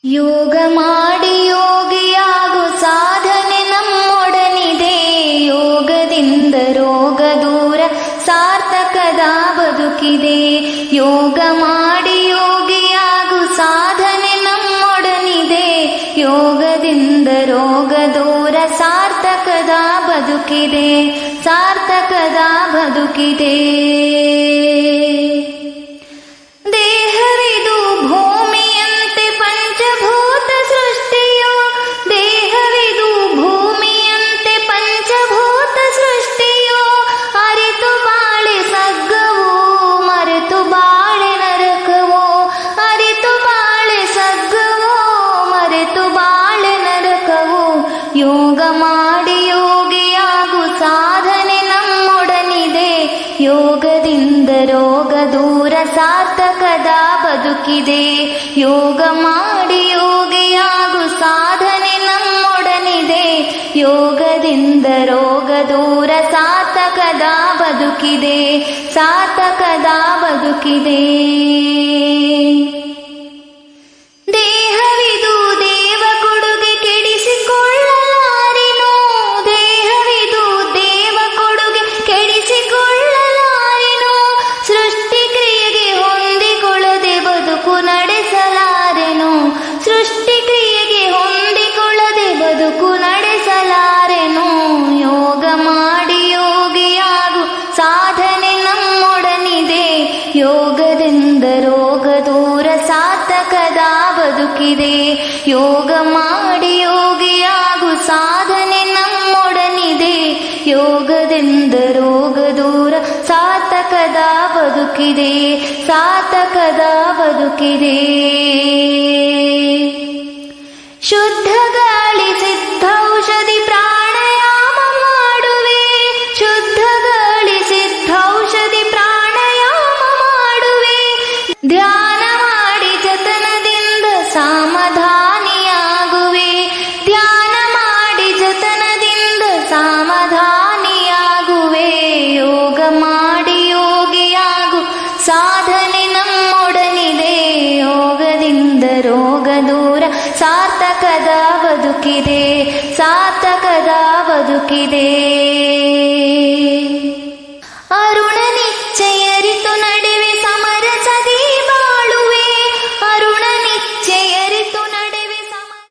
ಯೋಗ ಮಾಡಿ ಯೋಗಿಯಾಗು ಸಾಧನೆ ನಮ್ಮೊಡನಿದೆ. ಯೋಗದಿಂದ ರೋಗ ದೂರ ಸಾರ್ಥಕದ ಬದುಕಿದೆ. ಯೋಗ ಮಾಡಿ ಯೋಗಿಯಾಗು ಸಾಧನೆ ನಮ್ಮೊಡನಿದೆ. ಯೋಗದಿಂದ ರೋಗ ದೂರ ಸಾರ್ಥಕದ ಬದುಕಿದೆ. ಸಾರ್ಥಕದ ಬದುಕಿದೆ. ದೇಹವಿದು ಭೂಮಿಯಂತೆ ಪಂಚಭೂತ ಸೃಷ್ಟಿಯೋ. ದೇಹವಿದು ಭೂಮಿಯಂತೆ ಪಂಚಭೂತ ಸೃಷ್ಟಿಯೋ. ಅರಿತು ಬಾಳೆ ಸಗ್ಗವೋ ಮರೆತು ಬಾಳೆ ನರಕವೋ. ಅರಿತು ಬಾಳೆ ಸಗ್ಗವೋ ಮರೆತು ಬಾಳೆ ನರಕವೋ. ಯೋಗ ಮಾಡಿ ಯೋಗಿಯಾಗು ಸಾಧನೆ ನಮ್ಮೊಡನಿದೆ. ಯೋಗದಿಂದ ರೋಗ ದೂರ ಸಾರ್ಥಕದ ಬದುಕಿದೆ. ಯೋಗ ಮಾಡಿ ಯೋಗಿಯಾಗು ಸಾಧನೆ ನಮ್ಮೊಡನಿದೆ. ಯೋಗದಿಂದ ರೋಗ ದೂರ ಸಾರ್ಥಕದ ಬದುಕಿದೆ. ಸಾರ್ಥಕದ ಬದುಕಿದೆ. ದೇಹವಿದು ದೇವ ಕೊಡುಗೆ ಕೆಡಿಸಿಕೊಳ್ಳಲಾರೆನು. ದೇಹವಿದು ದೇವ ಕೊಡುಗೆ ಕೆಡಿಸಿಕೊಳ್ಳಲಾರೆನು. ಸೃಷ್ಟಿ ಕ್ರಿಯೆಗೆ ಹೊಂದಿಕೊಳ್ಳದೆ ಬದುಕು ನಡೆಸಲಾರೆನು. ಸೃಷ್ಟಿ ಕ್ರಿಯೆಗೆ ಹೊಂದಿಕೊಳ್ಳದೆ ಬದುಕು ನಡೆಸಲಾರೆನು. ಯೋಗ ಮಾಡಿ ಯೋಗಿಯಾಗು ಸಾಧನೆ ನಮ್ಮೊಡನಿದೆ. ಯೋಗದಿಂದ ರೋಗ ದೂರ ಸಾರ್ಥಕದ ಬದುಕಿದೆ. ಯೋಗ ಮಾಡಿ ಯೋಗಿಯಾಗು ಸಾಧನೆ ನಮ್ಮೊಡನಿದೆ. ಯೋಗದಿಂದ ರೋಗ ದೂರ ಸಾರ್ಥಕದ ಬದುಕಿದೆ. ಸಾರ್ಥಕದ ಬದುಕಿದೆ. ಶುದ್ಧ ಗಾಳಿ ಸಿದ್ಧೌಷಧಿ ಪ್ರಾಣಾಯಾಮ ಮಾಡುವೆ. ಶುದ್ಧ ಗಾಳಿ ಸಿದ್ಧೌಷಧಿ ಪ್ರಾಣಾಯಾಮ ಮಾಡುವೆ. ಧ್ಯಾನ ಮಾಡಿ ಜತನದಿಂದ ಸಮಾಧಾನಿಯಾಗುವೆ. ಧ್ಯಾನ ಮಾಡಿ ಜತನದಿಂದ ಸಮಾಧಾನಿಯಾಗುವೆ. ಯೋಗ ಮಾಡಿ ಯೋಗಿಯಾಗು ಸಾಧನೆ ನಮ್ಮೊಡನಿದೆ. ಯೋಗದಿಂದ ರೋಗ ದೂರ ಸಾರ್ಥಕದ ಬದುಕಿದೆ. ಸಾರ್ಥಕದ ಬದುಕಿದೆ.